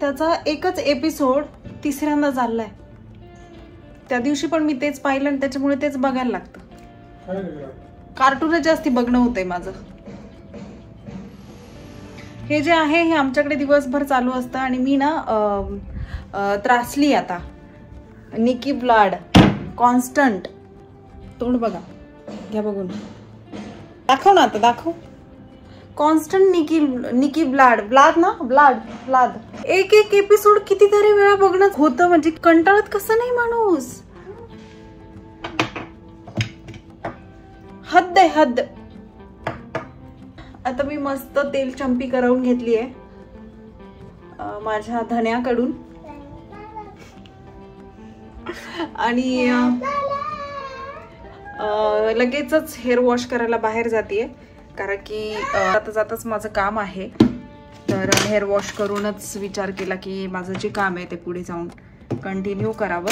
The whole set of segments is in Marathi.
त्याचा एकच एपिसोड तिसऱ्यांदा चाललाय. त्या दिवशी पण मी तेच पाहिलं आणि त्याच्यामुळे तेच बघायला लागतं. कार्टूनच जास्ती बघणं होतंय माझं. हे जे आहे हे आमच्याकडे दिवसभर चालू असतं आणि मी ना त्रासली आता. निकी ब्लाड कॉन्स्टंट. तोंड बघा, घ्या बघून. दाखव ना आता, दाखव. कॉन्स्टंट निकी ब्लाड ना, ब्लाड एक एपिसोड कितीतरी वेळा बघणं होतं. म्हणजे कंटाळत कसं नाही माणूस. हद्द आहे, हद्द. आता मी मस्त तेल चंपी करवून घेतली आहे माझ्या धन्याकडून आणि लगेचच हेअर वॉश करायला बाहेर जातेय. कारण की आता जाताच माझं काम आहे. तर हेअर वॉश करूनच विचार केला की माझं जे काम आहे ते पुढे जाऊन कंटिन्यू करावं.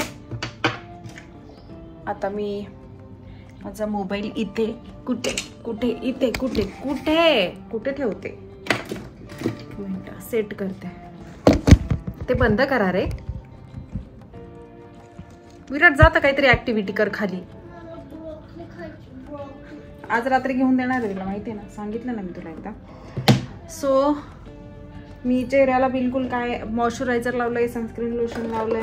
आता मी माझा मोबाईल इथे कुठे ठेवते. एक मिनिट सेट करते. ते बंद करा रे विराट. जाता काहीतरी ऍक्टिव्हिटी कर खाली. आज रात्री घेऊन देणार आहे तुला, माहिती आहे ना, सांगितलं ना मी तुला एकदा. सो मी चेहऱ्याला बिलकुल काय मॉइश्चरायझर लावलंय, सनस्क्रीन लोशन लावलंय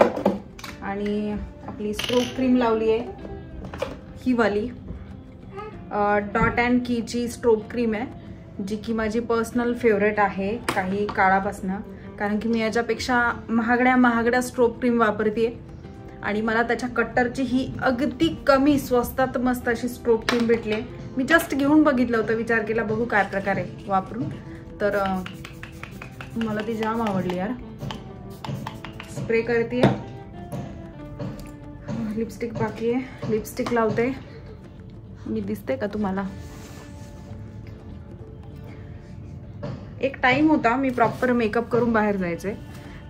आणि आपली स्ट्रोक क्रीम लावली आहे. ही वाली डॉट अँड कीची स्ट्रोक क्रीम आहे, जी की माझी पर्सनल फेवरेट आहे काही काळापासनं. कारण की मी याच्यापेक्षा महागड्या स्ट्रोक क्रीम वापरते आणि मला त्याच्या कट्टरची ही अगदी कमी स्वस्तात मस्त अशी स्ट्रोक क्रीम भेटली. मी जस्ट घेऊन बघितलं होतं, विचार केला बघू काय प्रकारे वापरून. तर मला ती जाम आवडली यार. स्प्रे करते. लिपस्टिक बाकी आहे, लिपस्टिक लावते. मी दिसते का तुम्हाला? एक टाइम होता मी प्रॉपर मेकअप करून बाहेर जायचे,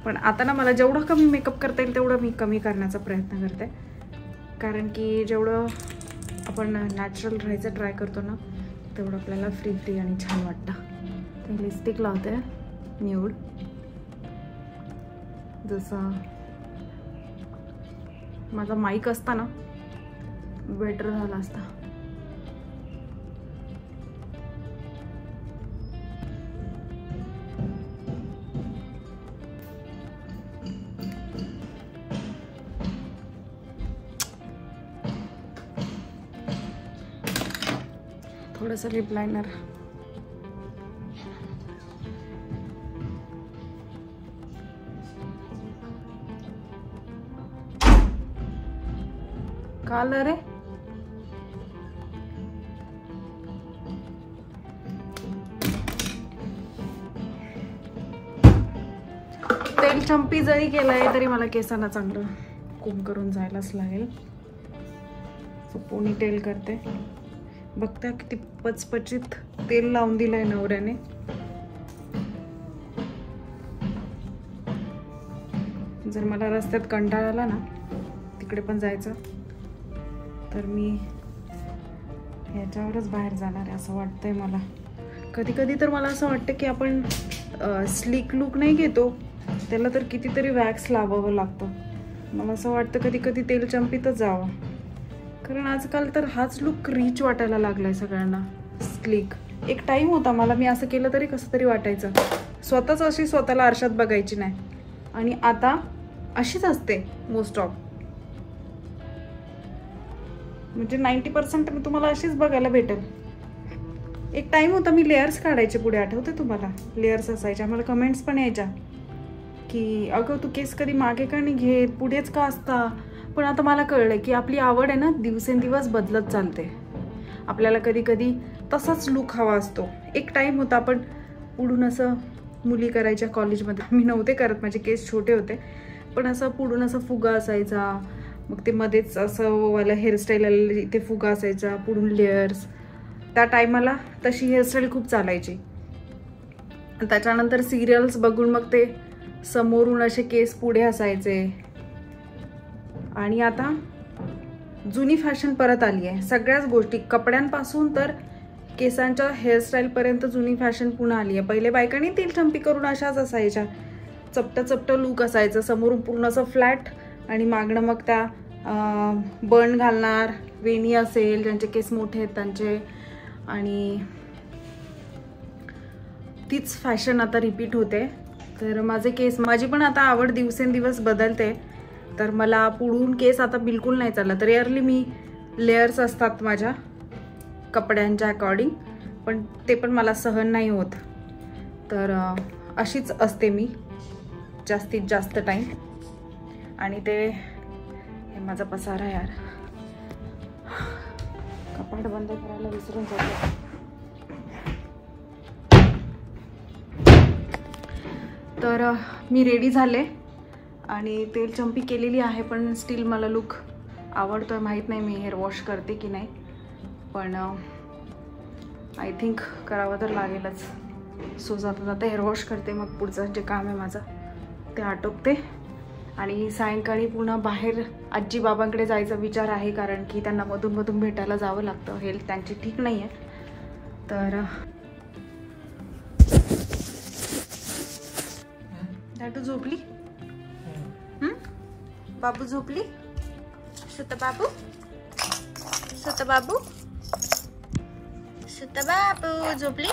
पण आता ना मला जेवढं कमी मेकअप करता येईल तेवढं मी कमी करण्याचा प्रयत्न करते. कारण की जेवढं आपण नॅचरल राहायचं ट्राय करतो ना तेवढं आपल्याला फ्री आणि छान वाटतं. तर लिपस्टिक लावते न्यूड. जसं माझा माईक असता ना बेटर झाला असता. थोडंसं लिप लायनर. कलर आहे तेल चंपी जरी केलंय तरी मला केसांना चांगलं कोम करून जायलाच लागेल. सो पोनी टेल करते. बघता किती पचपचित तेल लावून दिलंय नवऱ्याने. जर मला रस्त्यात कंटाळा आला ना तिकडे पण जायचं तर मी ह्याच्यावरच बाहेर जाणार आहे असं वाटतंय मला. कधी कधी तर मला असं वाटतं की आपण स्लीक लुक नाही घेतो त्याला तर कितीतरी वॅक्स लावावं लागतं. मला असं वाटतं कधी कधी तेल चंपीतच जावं. कारण आजकाल तर हाच लुक रिच वाटायला लागलाय सगळ्यांना, स्लीक. एक टाइम होता मला मी असं केलं तरी कसं तरी वाटायचं. स्वतःच अशी स्वतःला आरशात बघायची नाही आणि आता अशीच असते मोस्ट ऑफ. म्हणजे 90% मी तुम्हाला अशीच बघायला भेटेल. एक टाइम होता मी लेयर्स काढायचे पुढे, आठवते तुम्हाला? लेयर्स असायच्या. मला कमेंट्स पण यायच्या की अगं तू केस कधी मागे का नाही घेत, पुढेच का असता. पण आता मला कळलं की आपली आवड आहे ना दिवसेंदिवस बदलत चालते. आपल्याला कधी कधी तसाच लुक हवा असतो. एक टाइम होता आपण पुढून असं मुली करायच्या कॉलेजमध्ये. मी नव्हते करत, माझे केस छोटे होते, पण असं पुढून असं फुगा असायचा, मग ते मध्येच असं वाला हेअरस्टाईल इथे फुगा असायचा, पुढून लेयर्स. त्या टायमाला तशी हेअरस्टाईल खूप चालायची. त्याच्यानंतर सिरियल्स बघून मग ते समोरून असे केस पुढे असायचे. आणि आता जुनी फॅशन परत आली आहे. सगळ्याच गोष्टी, कपड्यांपासून तर केसांच्या हेअरस्टाईलपर्यंत जुनी फॅशन पुन्हा आली आहे. पहिले बायकांनी तेल चंपी करून अशाच असायच्या, चपटं लुक असायचं, समोरून पूर्ण असं फ्लॅट आणि मागणं मग त्या बन घालणार, वेणी असेल, ज्यांचे केस मोठे आहेत त्यांचे. आणि तीच फॅशन आता रिपीट होते. तर माझी पण आता आवड दिवसेंदिवस बदलते. तर मला पुढून केस आता बिलकुल नाही चालत. रेअरली मी लेयर्स असतात माझ्या कपड्यांच्या अकॉर्डिंग, पण ते पण मला सहन नाही होत. तर अशीच असते मी जास्तीत जास्त टाईम. आणि ते हे माझा पसारा यार, कपाट बंद करायला विसरून जाते. तर मी रेडी झाले आणि तेल चंपी केलेली आहे, पण स्टील मला लुक आवडतोय. माहीत नाही मी हेअर वॉश करते की नाही, पण आय थिंक करावं तर लागेलच. सो जाता हेअर वॉश करते, मग पुढचं जे काम आहे माझं ते आटोपते. आणि सायंकाळी पुन्हा बाहेर आजी बाबांकडे जायचा विचार आहे, कारण की त्यांना मधून भेटायला जावं लागतं. हेल्थ त्यांची ठीक नाही आहे. तर दाटू झोपली? बाबू झोपली? सुत बाबू झोपली?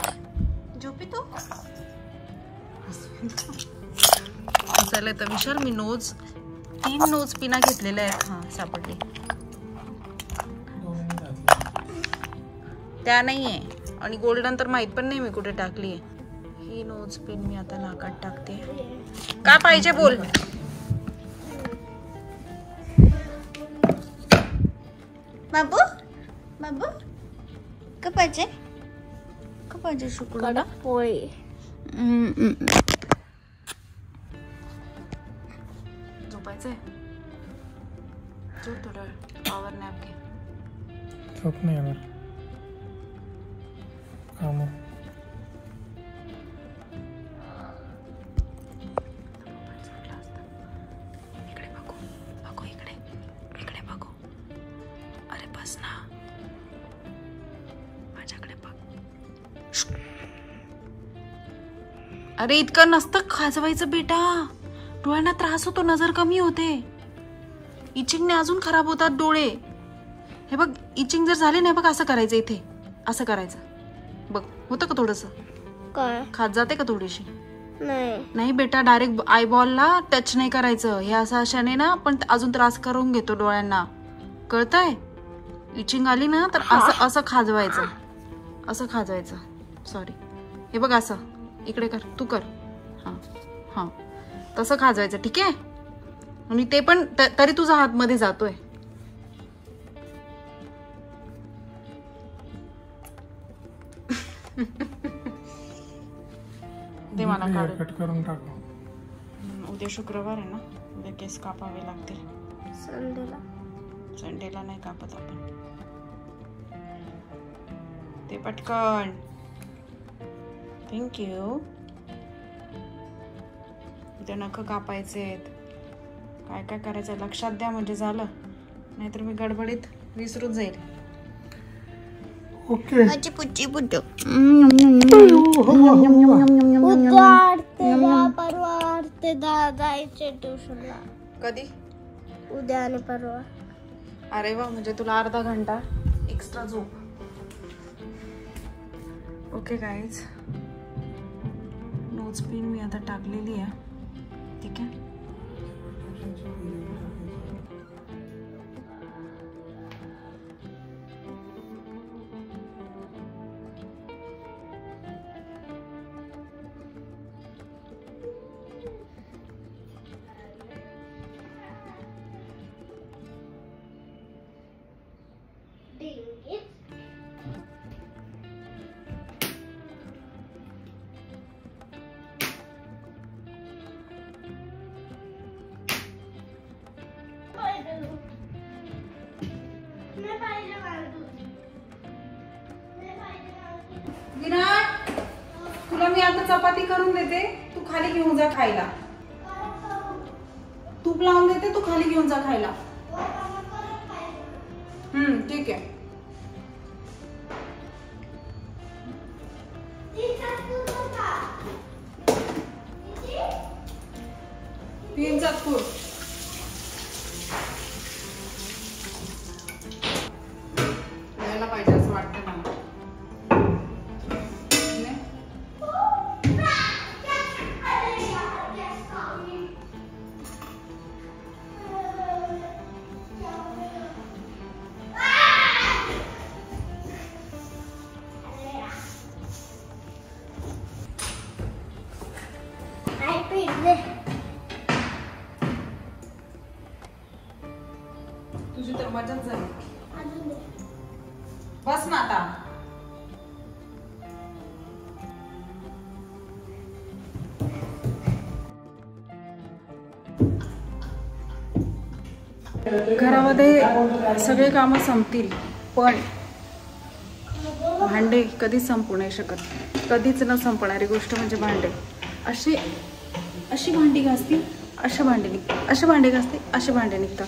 झोपी तू? चला तर विशाल, मी 3 नोज पिना घेतलेल्या आहेत. हा सापडली. त्या नाहीये आणि गोल्डन तर माहित पण नाही मी कुठे टाकली आहे. ही नोज पिन मी आता नाकात टाकते. का पाहिजे बोल? बाबू का पाहिजे शुक्र पोळी. झोपायचंय? झोप थोडं, पॉवर नॅप घे. झोप नाही येणार. इकडे बघू इकडे बघू. अरे बस ना, माझ्याकडे बघ. अरे इतकं नसतं खाजवायचं बेटा, डोळ्यांना त्रास होतो, नजर कमी होते. इचिंगने अजून खराब होतात डोळे. हे बघ, इचिंग जर झाली नाही बघ, असं करायचं, इथे असं करायचं बघ. होतं का थोडस? खात जाते का थोडीशी? नाही बेटा, डायरेक्ट आयबॉलला टच नाही करायचं. हे असं अशाने ना पण अजून त्रास करून घेतो डोळ्यांना, कळतंय? इचिंग आली ना तर असं खाजवायचं. सॉरी, हे बघ असं इकडे कर, तू कर. हा तसं खाजवायचं, ठीक आहे? आणि ते पण तरी तुझा हात मध्ये जातोय. ते मला कट करून टाक. उद्या शुक्रवार आहे ना, उद्या केस कापावे लागतील. संडेला नाही कापत आपण. ते पटकन. थँक्यू. उद्या नख कापायचे आहेत. काय करायचं लक्षात द्या म्हणजे झालं, नाहीतर मी गडबडीत विसरून जाईल. ओके. पुच्ची पुट्टू. कधी? उद्या आणि परवा. अरे वा, म्हणजे तुला अर्धा घंटा एक्स्ट्रा झोप. ओके गाईज, नोज पिन मी आता टाकलेली आहे, ठीक आहे? विराट, तुला मी आता चपाती करून देते, तू खाली घेऊन जा खायला. तूप लावून देते, तू खाली घेऊन जा खायला. ठीक आहे. जात यायला पाहिजे असं वाटतं मला. तुझी तर मजाच झाली. बस ना आता. घरामध्ये सगळे कामं संपतील पण भांडे कधीच संपू नाही शकत. कधीच न संपणारी गोष्ट म्हणजे भांडे. अशी भांडी घासतील, अशी भांडे निघतात, अशी भांडे घासतील, अशी भांडे निघतात.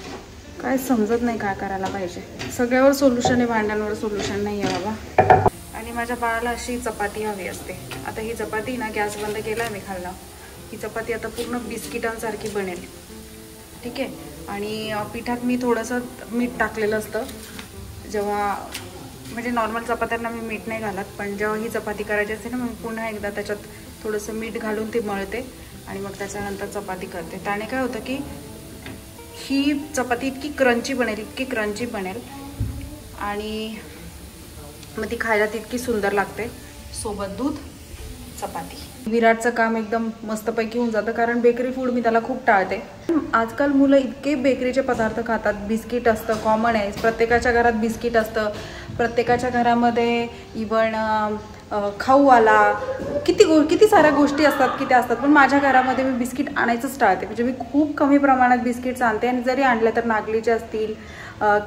काय समजत नाही काय करायला पाहिजे. सगळ्यावर सोल्युशन आहे, भांड्यांवर सोल्युशन नाही आहे बाबा. आणि माझ्या बाळाला अशी चपाती हवी असते. आता ही चपाती ना गॅस बंद केला मी खाल्ला. ही चपाती आता पूर्ण बिस्किटांसारखी बनेल. ठीक आहे. आणि पिठात मी थोडंसं मीठ टाकलेलं असतं. जेव्हा म्हणजे नॉर्मल चपात्यांना मी मीठ नाही घालत, पण जेव्हा ही चपाती करायची असते ना, मग पुन्हा एकदा त्याच्यात थोडंसं मीठ घालून ती मळते आणि मग त्याच्यानंतर चपाती करते. त्याने काय होतं की ही चपाती इतकी क्रंची बनेल आणि मग ती खायला तितकी सुंदर लागते. सोबत दूध, चपाती. विराटचं काम एकदम मस्तपैकी होऊन जातं, कारण बेकरी फूड मी त्याला खूप टाळते. आजकाल मुलं इतके बेकरीचे पदार्थ खातात. बिस्किट असतं, कॉमन आहे. प्रत्येकाच्या घरात बिस्किट असतं. प्रत्येकाच्या घरामध्ये इवन खाऊ आला, किती साऱ्या गोष्टी असतात की त्या असतात. पण माझ्या घरामध्ये मी बिस्किट आणायचंच टाळते. म्हणजे मी खूप कमी प्रमाणात बिस्किट्स आणते. आणि जरी आणले तर नागलीचे असतील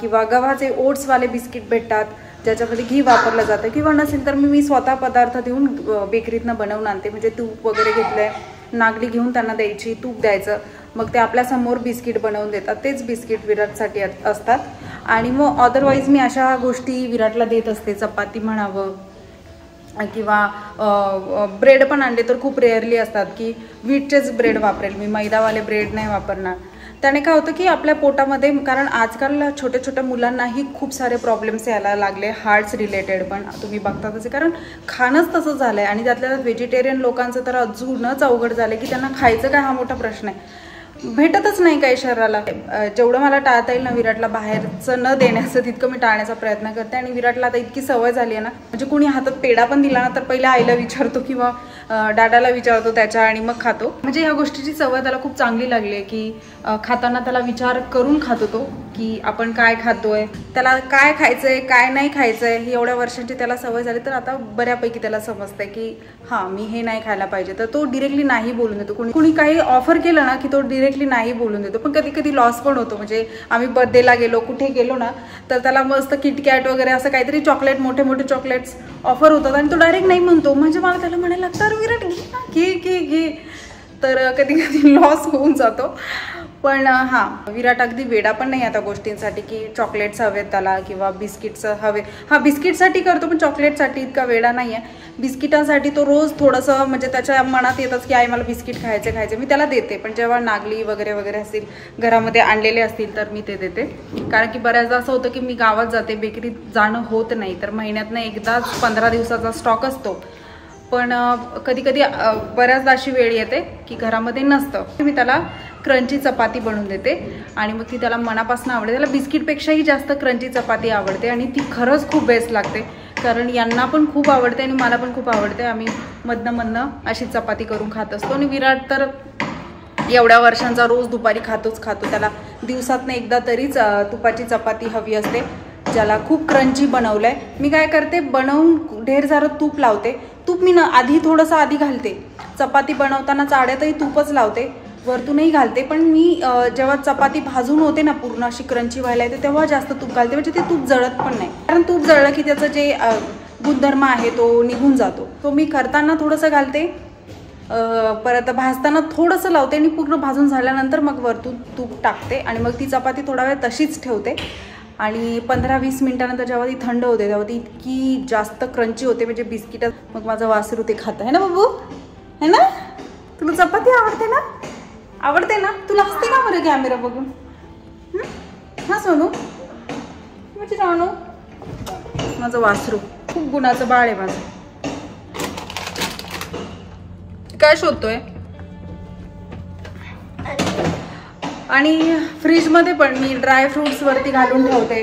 किंवा गव्हाचे ओट्सवाले बिस्किट भेटतात ज्याच्यामध्ये घी वापरलं जातं. किंवा नसेल तर मी स्वतः पदार्थ देऊन बेकरीतनं बनवून आणते. म्हणजे तूप वगैरे घेतलंय, नागली घेऊन त्यांना द्यायची, तूप द्यायचं, मग ते आपल्यासमोर बिस्किट बनवून देतात. तेच बिस्किट विराटसाठी असतात. आणि मग अदरवाईज मी अशा गोष्टी विराटला देत असते. चपाती म्हणावं किंवा ब्रेड पण आणले तर खूप रेअरली असतात की व्हीटचेच ब्रेड वापरेल मी, मैदावाले ब्रेड नाही वापरणार. त्याने काय होतं की आपल्या पोटामध्ये, कारण आजकाल छोट्या छोट्या मुलांनाही खूप सारे प्रॉब्लेम्स यायला लागले, हार्ट्स रिलेटेड पण तुम्ही बघता तसे, कारण खाणंच तसं झालं आहे. आणि त्यातल्या व्हेजिटेरियन लोकांचं तर अजूनच अवघड झालं की त्यांना खायचं काय हा मोठा प्रश्न आहे. भेटतच नाही काही शरीराला. जेवढं मला टाळता येईल ना विराटला बाहेरचं न देण्याचं तितकं मी टाळण्याचा प्रयत्न करते. आणि विराटला आता इतकी सवय झाली आहे ना, म्हणजे कोणी हातात पेढा पण दिला ना तर पहिले आईला विचारतो किंवा डाडाला विचारतो त्याच्या आणि मग खातो. म्हणजे ह्या गोष्टीची सवय त्याला खूप चांगली लागली आहे की खाताना त्याला विचार करून खातो तो की आपण काय खातोय, त्याला काय खायचंय काय नाही खायचंय. ही एवढ्या वर्षांची त्याला सवय झाली तर आता बऱ्यापैकी त्याला समजतंय की हां मी हे नाही खायला पाहिजे. तर तो डिरेक्टली नाही बोलून देतो. कोणी काही ऑफर केलं ना की तो डिरेक्टली नाही बोलून देतो. पण कधी कधी लॉस पण होतो. म्हणजे आम्ही बर्थडेला गेलो, कुठे गेलो ना तर त्याला मस्त किटकॅट वगैरे असं काहीतरी चॉकलेट, मोठे मोठे चॉकलेट्स ऑफर होतात आणि तो डायरेक्ट नाही म्हणतो. म्हणजे मला त्याला म्हणायला लागतं अरे विराट घे. तर कधी कधी लॉस होऊन जातो. पण हां विराट अगदी वेडा पण नाही आता गोष्टींसाठी की चॉकलेट्स हवेत त्याला किंवा बिस्किट्स हवे. हा बिस्किटसाठी करतो पण चॉकलेटसाठी इतका वेडा नाही आहे. बिस्किटांसाठी तो रोज थोडंसं म्हणजे त्याच्या मनात येतच की आई मला बिस्किट खायचे मी त्याला देते. पण जेव्हा नागली वगैरे असतील घरामध्ये आणलेले असतील तर मी ते देते. कारण की बऱ्याचदा असं होतं की मी गावात जाते, बेकरीत जाणं होत नाही, तर महिन्यातनं एकदाच 15 दिवसाचा स्टॉक असतो. पण कधी कधी बऱ्याचदा अशी वेळ येते की घरामध्ये नसतं. मी त्याला क्रंची चपाती बनवून देते आणि मग ती त्याला मनापासून आवडते. त्याला बिस्किटपेक्षाही जास्त क्रंची चपाती आवडते आणि ती खरंच खूप बेस्ट लागते. कारण यांना पण खूप आवडते आणि मला पण खूप आवडते. आम्ही मधनं अशी चपाती करून खात असतो. आणि विराट तर एवढ्या वर्षांचा रोज दुपारी खातो. त्याला दिवसातनं एकदा तरीच तुपाची चपाती हवी असते, ज्याला खूप क्रंची बनवलंय. मी काय करते, बनवून ढेर सारं तूप लावते. तूप मी आधी थोडंसं आधी घालते. चपाती बनवताना चाड्यातही तूपच लावते, वरतूनही घालते. पण मी जेव्हा चपाती भाजून होते ना पूर्ण अशी क्रंची व्हायला येते तेव्हा जास्त तूप घालते. म्हणजे ते तूप जळत पण नाही. कारण तूप जळलं की त्याचं जे गुणधर्म आहे तो निघून जातो. तो मी करताना थोडंसं घालते, परत भाजताना थोडंसं लावते आणि पूर्ण भाजून झाल्यानंतर मग वरतून तूप टाकते आणि मग ती चपाती थोडा वेळ तशीच ठेवते. आणि 15-20 मिनिटानंतर जेव्हा ती थंड होते तेव्हा ती इतकी जास्त क्रंची होते म्हणजे बिस्किट. मग माझं वासरू ते खातं आहे ना बाबू, है ना? तुला चपाती आवडते ना? आवडते ना तुला? हसते ना बरं कॅमेरा बघून? हा सोनू, म्हणजे रानू माझं वासरू खूप गुणाचं बाळ आहे माझं. काय शोधतोय? आणि फ्रीजमध्ये पण मी ड्रायफ्रुट्स वरती घालून ठेवते,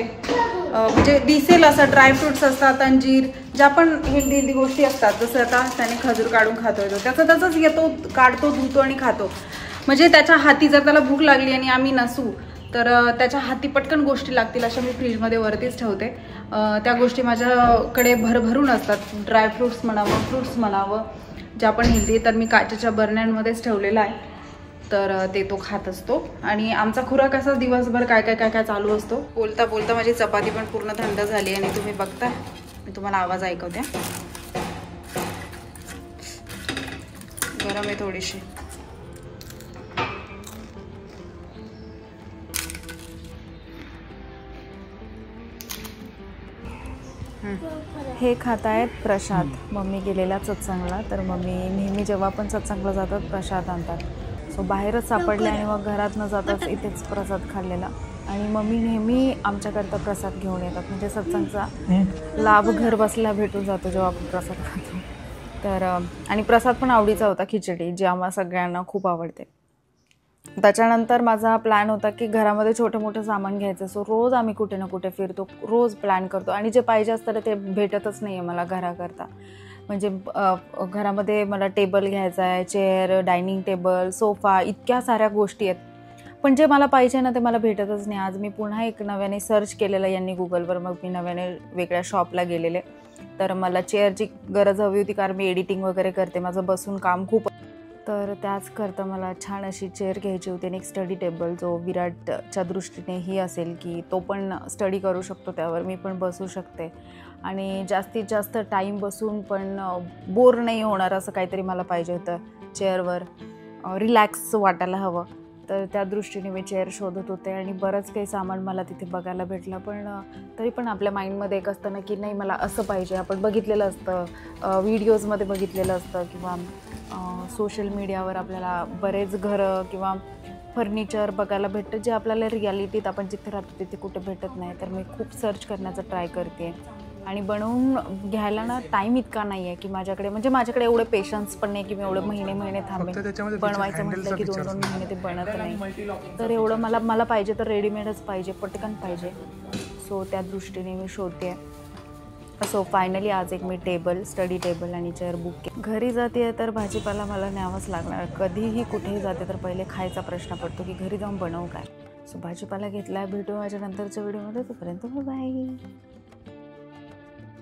म्हणजे दिसेल असं. ड्रायफ्रुट्स असतात, अंजीर, ज्या पण हेल्दी गोष्टी असतात. जसं आता त्याने खजूर काढून खातोय, तो त्याचाच येतो, काढतो, धुतो आणि खातो. म्हणजे त्याच्या हाती जर त्याला भूक लागली आणि आम्ही नसू तर त्याच्या हाती पटकन गोष्टी लागतील अशा मी फ्रीजमध्ये वरतीच ठेवते. त्या गोष्टी माझ्याकडे भरभरून असतात. ड्रायफ्रुट्स म्हणावं, फ्रूट्स म्हणावं, ज्या पण हेल्दी. तर मी काचेच्या बरण्यांमध्येच ठेवलेला आहे, तर ते तो खात असतो. आणि आमचा खुराक असा दिवसभर काय काय काय काय चालू असतो. बोलता बोलता माझी चपाती पण पूर्ण थंड झाली आणि तुम्ही बघता, मी तुम्हाला आवाज ऐकवते. गरम आहे थोडीशी. हे खात आहेत प्रसाद. मम्मी गेलेला सत्संगला, तर मम्मी नेहमी जेव्हा पण सत्संगला जातात प्रसाद आणतात. सो बाहेरच सापडले आणि मग घरात न जाताच इथेच प्रसाद खाल्लेला. आणि मम्मी नेहमी आमच्याकरता प्रसाद घेऊन येतात, म्हणजे सत्संगचा लाभ घर बसल्या भेटून जातो जेव्हा आपण प्रसाद खातो. तर आणि प्रसाद पण आवडीचा होता, खिचडी, जी आम्हा सगळ्यांना खूप आवडते. त्याच्यानंतर माझा प्लॅन होता की घरामध्ये छोटं मोठं सामान घ्यायचं. सो रोज आम्ही कुठे ना कुठे फिरतो, रोज प्लॅन करतो. आणि जे पाहिजे असतं ते भेटतच नाही आहे मला घराकरता. म्हणजे घरामध्ये मला टेबल घ्यायचा आहे, चेअर, डायनिंग टेबल, सोफा, इतक्या साऱ्या गोष्टी आहेत. पण जे मला पाहिजे ना ते मला भेटतच नाही. आज मी पुन्हा एक नव्याने सर्च केलेलं यांनी गुगलवर. मग मी नव्याने वेगळ्या शॉपला गेलेले. तर मला चेअरची गरज हवी होती, कारण मी एडिटिंग वगैरे करते, माझं बसून काम खूप. तर त्याच करता मला छान अशी चेअर घ्यायची होती आणि एक स्टडी टेबल, जो विराटच्या दृष्टीने ही असेल की तो पण स्टडी करू शकतो, त्यावर मी पण बसू शकते. आणि जास्तीत जास्त टाईम बसून पण बोर नाही होणार असं काहीतरी मला पाहिजे होतं चेअरवर. रिलॅक्स वाटायला हवं. तर त्या दृष्टीने मी चेअर शोधत होते आणि बरंच काही सामान मला तिथे बघायला भेटलं. पण तरी पण आपल्या माइंडमध्ये एक असतं ना की नाही मला असं पाहिजे. आपण बघितलेलं असतं, व्हिडिओजमध्ये बघितलेलं असतं, किंवा सोशल मीडियावर आपल्याला बरेच घरं किंवा फर्निचर बघायला भेटतं, जे आपल्याला रियालिटीत आपण जिथे राहतो तिथे कुठे भेटत नाही. तर मी खूप सर्च करण्याचा ट्राय करते. आणि बनवून घ्यायला ना टाईम इतका नाही आहे की माझ्याकडे, म्हणजे माझ्याकडे एवढे पेशन्स पण नाही की मी एवढे महिने थांबेन. बनवायचं म्हटलं की 2-2 महिने ते बनत नाही. तर एवढं मला पाहिजे तर रेडीमेडच पाहिजे, पटकन पाहिजे. सो त्या दृष्टीने मी शोधते. सो फायनली आज एक मी टेबल, स्टडी टेबल आणि चेअर बुक केली. घरी जाते तर भाजीपाला मला न्यावंच लागणार. कधीही कुठेही जाते तर पहिले खायचा प्रश्न पडतो की घरी जाऊन बनवू काय. सो भाजीपाला घेतला. भेटू माझ्या नंतरच्या व्हिडिओमध्ये. तोपर्यंत बाय.